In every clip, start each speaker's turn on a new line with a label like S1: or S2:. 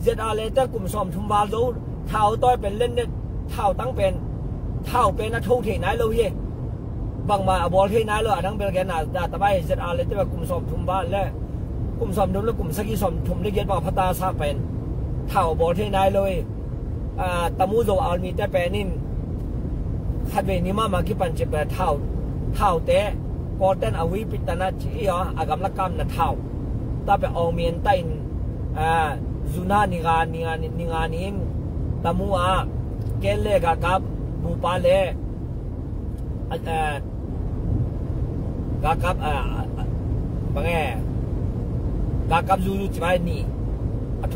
S1: เจ็ดอะไรแต่กลุ่มสอมทุมวาโลเท่าต้อยเป็นเล่นเนี่ยเท่าตั้งเป็นเท่าเป็นนะทุ่งเทนายเลยเย่บางมาบอลเทนายเลยทั้งเป็นแกน่าแต่ไปเจ็ดอะไรแต่กลุ่มสอมทุมวาและกลุ่มสอมทุมและกลุ่มสกีสอมทุมได้เย็นมาพัตตาซาเป็นเท่าบอลเทนายเลยตะมูโซอัลมีแต่เป็นนินขัดเวนิมาคิปันเจ็บแบบเท่าแต่พอเต้นอวิปิตนาจีอ๋ออากำลังกำนัดเท่าตาไปเอาเมียนใต้จุนานิงานิงตะมูเกลเล่กับบูปาเล่กับบังเอ๋กับจูจูจีบนี่อั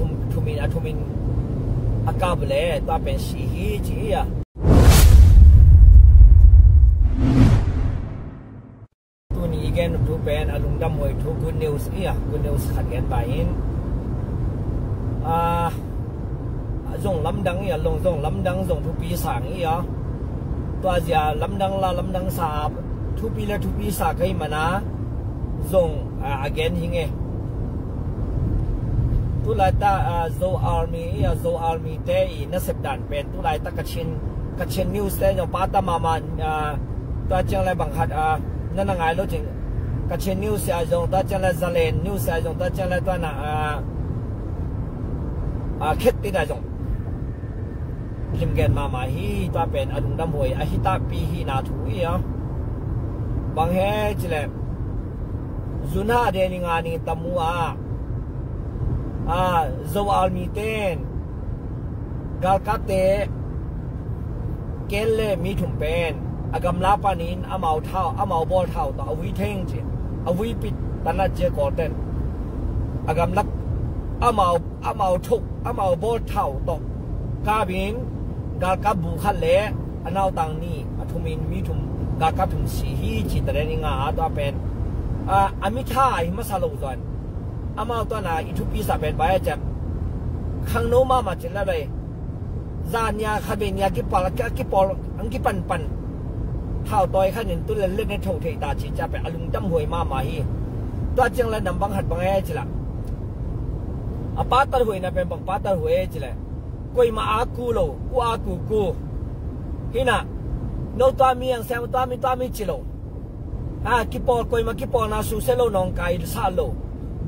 S1: ทุมินอากาบเล่ตัวเป็นสีฮีจีอ่ะตัวนี้แกนทุกเป็นอารมณ์ดำมวยทุกgood news good news ขัดกันไปส่งลำดังอย่าลงส่งลำดังส่งทุกปีสั่งตัวจะลำดังละลำดังสาบทุกปีละทุกปีสักให้มานะส่งagain หิงตุลาตาโซอาร์มีเตอีนัสดันเป็นตุลาตากระชินนิวส์แต่ยังปาตามาตัวจังไรบังคับนั่นไงรู้จริงกระชินนิวส์อาจงตัวจังไรซาเลนนิวส์อาจงตัวจังไรตัวน่ะคิดติดอาจงลิมเกนมาฮีตัวเป็นอดุงดำหวยอหิตาปีฮีนาถุยบางแห่จิเลจุน่าเดนิงานิตมัวโซอัลมีเตนกาลกัตเตเกลเลมีถุงเป็นอากำลาปานินอามาเท่าอามาบอลเท่าต่ออวิเทงจีอวิปิดตันนัดเจกอเตนอากำลักอามาทุกอามาบอลเท่าต่อกาบินกาลกับบุคันเล่อันเอาตังนี้ทุมินมีถุงกาลกับถุงสีฮีจิตเรนิงาตัวเป็นอามิท่าอิมาซาโลจอนอามาตัวน่ะอิทุปีสับเป็นไปจะข้างโน้มาเจริญเลยจานยาขับเบียกิปอลอังกิปันเท่าต่อยขันยันตัวเล่นในทุ่งเทตาจีจะไปอลุงจำหวยมาฮีตัวจังเลยนำบังหัดบังเอจิละปาตาหวยนะเป็นบังปาตาหวยจิละกุยมาอากูโลกูอากูฮินะโนตัวมีอย่างแซมตัวมีจิโลกิปอลกุยมากิปอลนาสุเซโลนองไกซาโล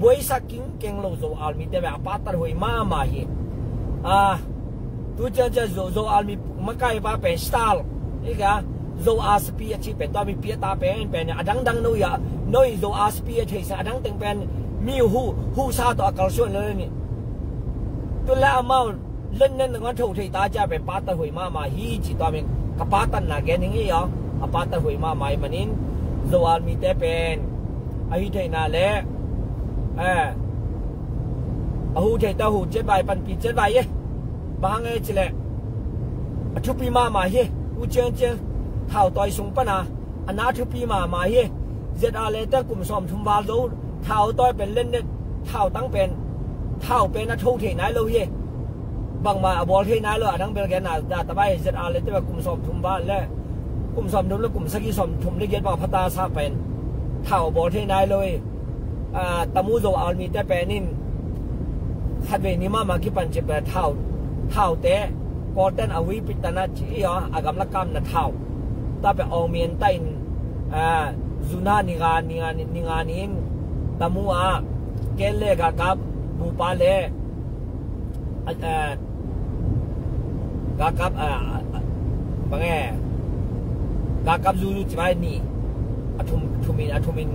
S1: บวยสักกิ้งโลโซอัลมีแต่แบบปาตาหวยมาฮีตัวจะโซอัลมีมาไกป้าเป็นสไตล์นี่กะโซอาสปีที่เป็นตัวมีเปียตาเป็นอดังโนยโซอาสปีที่สอดังตึงเป็นมีหูซาตัวกระชวนเลยนี่ตัวละอามาเล่นนั่นงั้นถูกที่ตาจะเป็นปาตาหวยมาฮีจิตัวมีกับปาตันนะแกนี่ปาตาหวยมามันนี่โซอัลมีแต่เป็นไอ้ที่น่าเละหูที่ตาหูเจ็ดใบปันปีเจ็ดใบเย่บางไอ้จิเล่ทุบปีมาเย่หูเจนเท่าต่อยสงปนาอนาทุบปีมาเย่เจ็ดอะไรแต่กลุ่มสอมทุมวาโลเท่าต้อยเป็นเล่นเนี่ยเท่าตั้งเป็นเท่าเป็นนะทุ่งเทนายเลยเย่บางมาบอลเทนายเลยทั้งเป็นแกน่าแต่ไปเจ็ดอะไรแต่กลุ่มสอมทุมวาและกลุ่มสอมทุมและกลุ่มสกีสอมทุมได้เย็นมาพัตตาซาเป็นเท่าบอลเทนายเลยตะมูโซอัลมีแต่เป็นนินขัดเวนิมาคิปันเจ็บแบบเท่าแต่พอเต้นอวิปิตนาจีอ๋ออากำลังกำนัดเท่าตาไปเอาเมียนใต้จุนานิงานิงตะมูเกลเล่กับบูปาเล่กับบังเอ๋กับจูจูจีบนี่ทุมิน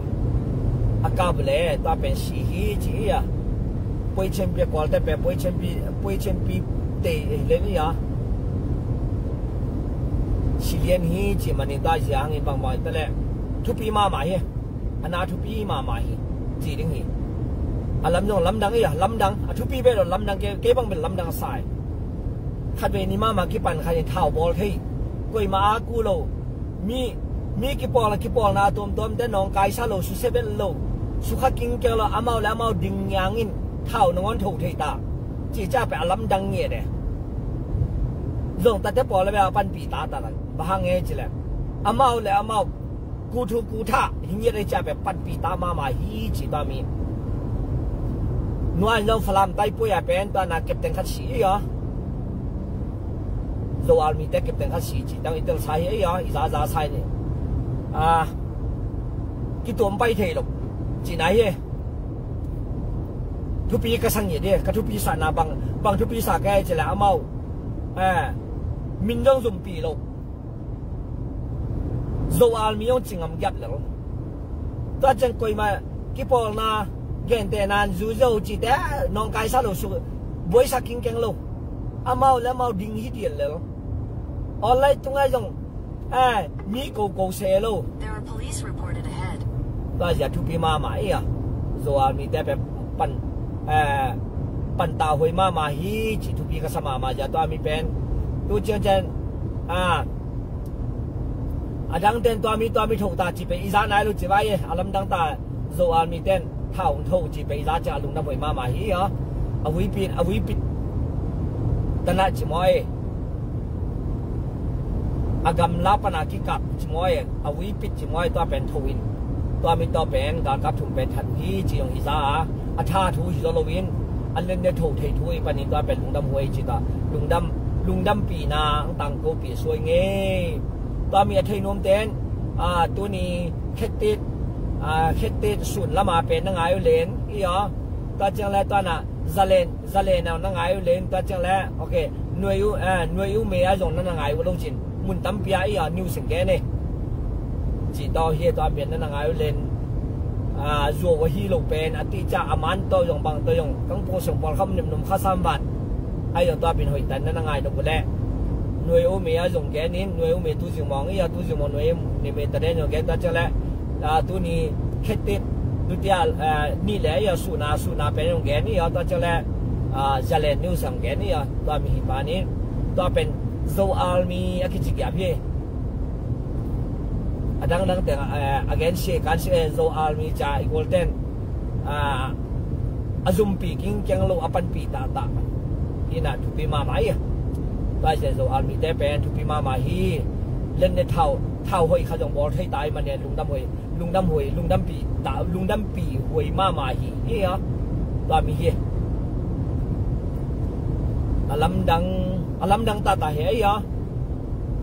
S1: อากาบเล่ตัวเป็นสีฮีจีอ่ะป่วยเชมเปียกอลแต่เป็นป่วยเชมปีเตะเลยนี่ชิลีนฮีจีมันนี่ได้ยังไงบางวันแต่ละทุปีมาเฮอนาทุปีมาเฮจีดึงเฮลำดังลำดังทุปีเป็นลำดังเก็บบังเป็นลำดังสายขัดเวนิมากิปันขัดเท้าบอลที่กุยมาอากูโลมีกิปอลนาตัวแต่น้องไก่ซาโลสุเซเบนโลสุขกิงเกลอามาแล้วมาดึงยางอินเท่านอนถูกที่ตาจีจ้าไปลำดังเงี้ยเด้จงตัดเตปอลเลยแบบปันปีตาตาละบางเงี้ยจีแหละอามาแล้วอามากูท่าหิ้งเงี้ยได้จ้าไปปันปีตามาฮีจีบามี nuôi lâu phàm tay bôi à bên toàn là kẹp tiền khát sĩ á dầu almi té kẹp tiền khát sĩ chỉ đang ít tiền sai ấy á giá sai này cái tuồng bay thế lộc chỉ này ấy thu pi cái sang gì đi cái thu pi sản nào bằng thu pi sản cái chỉ là mau mình đang dùng pi lộc dầu almi ông chỉ ngắm gấp lắm ta chẳng coi mà cái bò na gen tệ nan dù dầu chỉ té non cái sao lộc bôi sa kinh kinh lộc mau là mau đinh hít tiền lắm online tung ai dùng mi cầu xe lộc ta giờ thu pi ma mãi à dầu almi té bé pan tàu hồi mà hi chỉ thu pi cái sao mà giờ tôi mi pen tôi chân đang tên tôi mi thầu ta chỉ bị giá này luôn chỉ vậy làm đang ta rồi mi tên thầu chỉ bị giá trả luôn năm hồi mà hi á vui pin tân lại chỉ moi gam lá pana kí cặp chỉ moi vui pin chỉ moi tôiเป็นthầu in tôi mi tôiเป็นการกับถุงเป็นทันที่จียงอีสาท่าทูฮิโรวินอันเล่นเนี่ยถูกเททุยปนิตัวเป็นลุงดำหวยจีตาลุงดำปีนาตังโกปีสวยเงี้ยตัวมีเทนมเต้นตัวนี้เคติดสุดละมาเป็นนังไงเลนอีอ๋อตัวจังแล้วตัวน่ะจะเลนเอานังไงเลนตัวจังแล้วโอเคหน่วยยูเมียจงนังไงวะลงจินมุนตั้มปีอีอ๋อนิวสิงเกเนี่ยจีต่อเฮียตัวเป็นนังไงเลนdù với hi lục bên ati cha aman tôi dùng bằng tôi dùng các cô sống bằng không niệm nôm khá sam vạn ai dùng tôi bên hội tấn nên là ngày đâu có lẽ nuôi ô mẹ dùng cái nín nuôi ô mẹ tu dùng mong ấy tu dùng mong nuôi niệm mẹ tận dùng cái ta cho lẽ tu ni khét tết tu tia ni lẽ ya su na bên dùng cái ní ta cho lẽ giờ lên new sang cái ní tôi mình hiện tại ní tôi bên dâu almi cái gì cái gì đang tiếng against kan se zo army cha equal ten azum pi king chang lo apan pi ta ina thu pi ma mai ta se zo army te pen thu pi ma ma hi len ne thau hoi kha jong bol thai tai man ne lung dam pi hoi ma hi ya ta mi hi alam dang ta he ya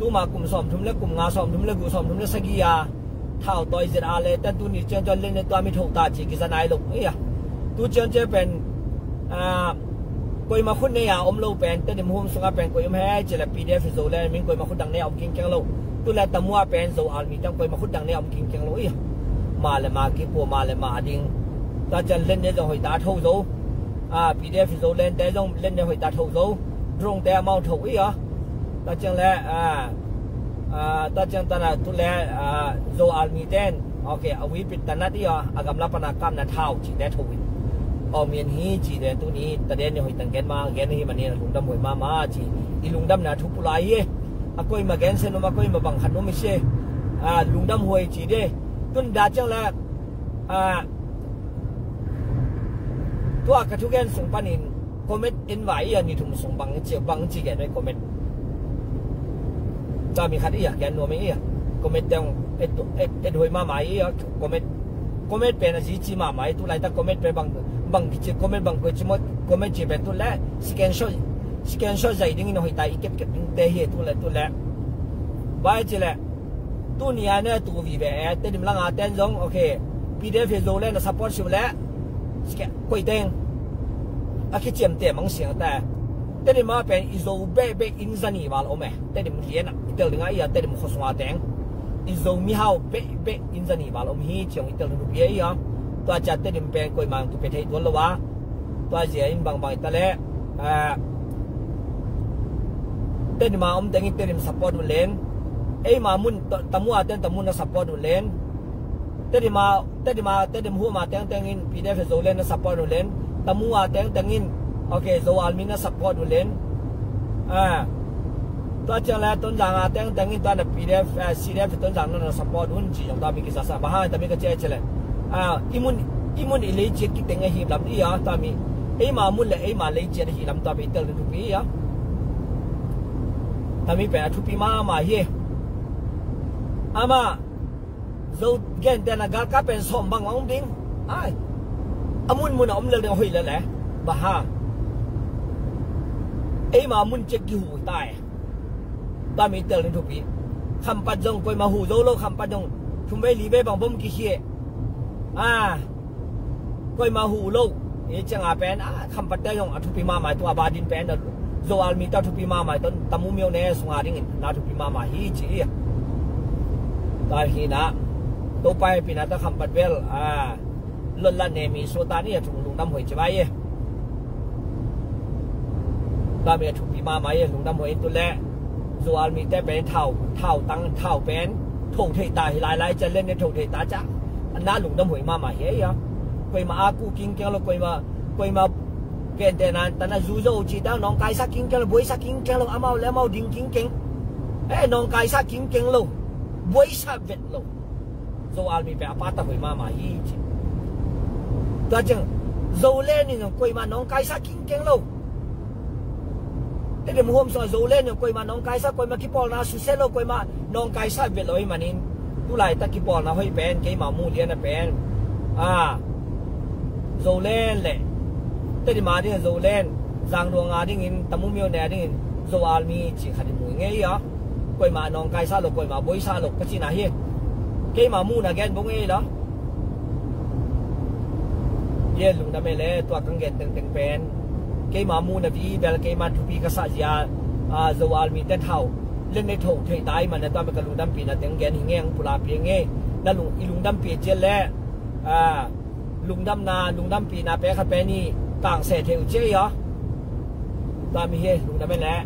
S1: tu mà cùng xóm thum lệ cùng ngà xóm thum lệ cùng xóm thum lệ sagi à thảo tôi giật à lệ tên tu nị chân cho lên tôi mi thầu ta chỉ cái dân ai lục ấy à tu chân chơi bền coi mà khuất này à lâu bền tên điểm hôm xuống bền coi hay chỉ là PDF rồi lên mình coi mà khuất đằng này ông kinh keng lâu tu là tầm mua bền rồi à mình đang coi mà khuất đằng này ông kinh keng lâu ấy mà là mà cái bộ mà là mà điên ta chân lên để rồi hồi ta thầu rồi PDF rồi lên để rồi lên để hồi ta thầu rồi rong để mau thầu ấy à ta chẳng lẽ ta chẳng ta là tu lẽ zo almi ten ok awi pit tanat ia agam la pana kam na thau chỉ để thôi miền hi chỉ để tu ni ta đến hồi tầng gen ma gen hi mà nè lung đâm hồi ma chỉ đi lung đâm là thu pulai ye akoi mà gen sen mà akoi mà bằng khăn nó mới xe lung đâm hồi chỉ để tuân đã chẳng lẽ tu cả thu gen sung panin comment invite ya ni thum sung bằng chỉ gen đấy comment taมีคัดอีกแกนนัวไม่อีกคอมเมนต์เดวยมาหมายคอมเมนต์เป็นอะไรจีมาหมายตัวไรแต่คอมเมนต์เป็นบางที่คอมเมนต์บางคนจิมดคอมเมนต์จีเป็นตัวแรกสแกนช็อตใจดิ้งน้อยตายเก็บเตะเหตุตัวแรกบ่ายจีแหละตัวนี้เนี่ยตัววีแบบเต็มลังอาเต็มจงโอเคPDFโซเล่นซัพพอร์ตชิวแล้วสแกนคุยเต็งอาคิดเจียมเตะมังเสียงแต่แต่ดิมาเป็นอิโซเบอินซานีวาลโอเมแต่ดิมเขียนอ่ะเตลงไอ้แต่ดิมขสวาแดงอิโซมีเฮาเบอินซานีวาลโอมฮีเชียงอิตลนูเบียอีอ่ะตัวจัดแต่ดิมเป็นกอยมังตัวเป็นไทยตัวละวะตัวเจียอินบางตะเละแต่ดิมาอมแต่งิแต่ดิมซัพพอร์ตเลนไอ้มามุนตะมัวแต่ตะมุนน่ะซัพพอร์ตเลนแต่ดิมหัวมาแต่งินพีเดฟโซเลนน่ะซัพพอร์ตเลนตะมัวแต่งินโอเคโซอัลมินะซัพพอร์ตดูเล่นตัวจังแล้วต้นจางแต่งตัวนั้น PDF CDF ต้นจางนั้นซัพพอร์ตหุ่นจีของตัวมีกิจสารบ้าแต่มีก็เจ๊เฉลยอิมุนอิเลจิตกิแต่งหิบลำนี้ตัวมีมามุนเลยมาเลจิตหิบลำตัวมีเตลทุปีตัวมีเป็นทุปีมาเฮียมาโซเกนแต่ละกาเป็นสมบังวังดิ้งมุนอมเรื่องหอยเลยแหละ bà ha ấy mà muốn chết cái hủ tai ta mi tel lên thuộc bị khăm bắt dòng coi mà hủ dâu lâu khăm bắt dòng chúng bây lý về bằng bom kia kia coi mà hủ lâu ấy chẳng à pen khăm bắt dòng thuộc bị mà mày tua ba din pen đó rồi almi ta thuộc bị mà mày tuần tamu miêu nè sung à đi na thuộc bị mà mày hi chỉ ta hi na tôi bay pina ta khăm bắt vel lần lần này mi số ta này chúng lùng năm hồi chỉ bay ta mi thuộc bị mà mày lùng năm hồi tôi lẽ rồi almi ta pen thảo tăng thảo pen thổ thể ta lạiจะเล่นในthổ thể ta chắc anh na lùng năm hồi mà hết ya quay mà aku kinh kêu là quay mà cái tên này ta là dù dâu chỉ đang nong cái sắc kinh kêu là bối sắc kinh kêu là amau lẽ mau đinh kinh kinh nong cái sắc kinh kinh luôn bối sắc việt luôn rồi almi bé apa ta hồi mà hi chứ ta chẳng dâu lên thì quay mà nong cái sắc kinh kinh luônแต่hôm sau dâu lên quay mà nong cái sắc quay mà cái bò na su selo quay mà nong cái sắc việt rồi mà nín tu lại ta cái bò na hơi bén cái mà mua liền là bén dâu lên lệแต่ที่มาที่โซเลนจางดวงอาดิ่งตะมุมิวเนี่ยดิ่งโซอัลมีจีขัดมวยเงี้ยกวยมาน้องไก่ซาลกกวยมาบอยซาลกก็จีน่าเฮียเกมามูนะแกนบงเงี้ยเหรอเย่ลุงทำไมเลยตัวกังเกตตึงเป็นเกมามูนะพี่เบลเกมาทุบีกษัตริย์โซอัลมีแต่เท่าเล่นในโถเทตายมันเนี่ยตอนเป็นกลุงดำปีนะตึงแกนหิงเงี้ยปุราเพียงเงี้ยนั่นลุงดำปีเจนแล้วลุงดำนาลุงดำปีนาเป๊ะขัดเป๊ะนี่ต่างเศษเทวเจียตามมีเฮลุงดำไม่แหละ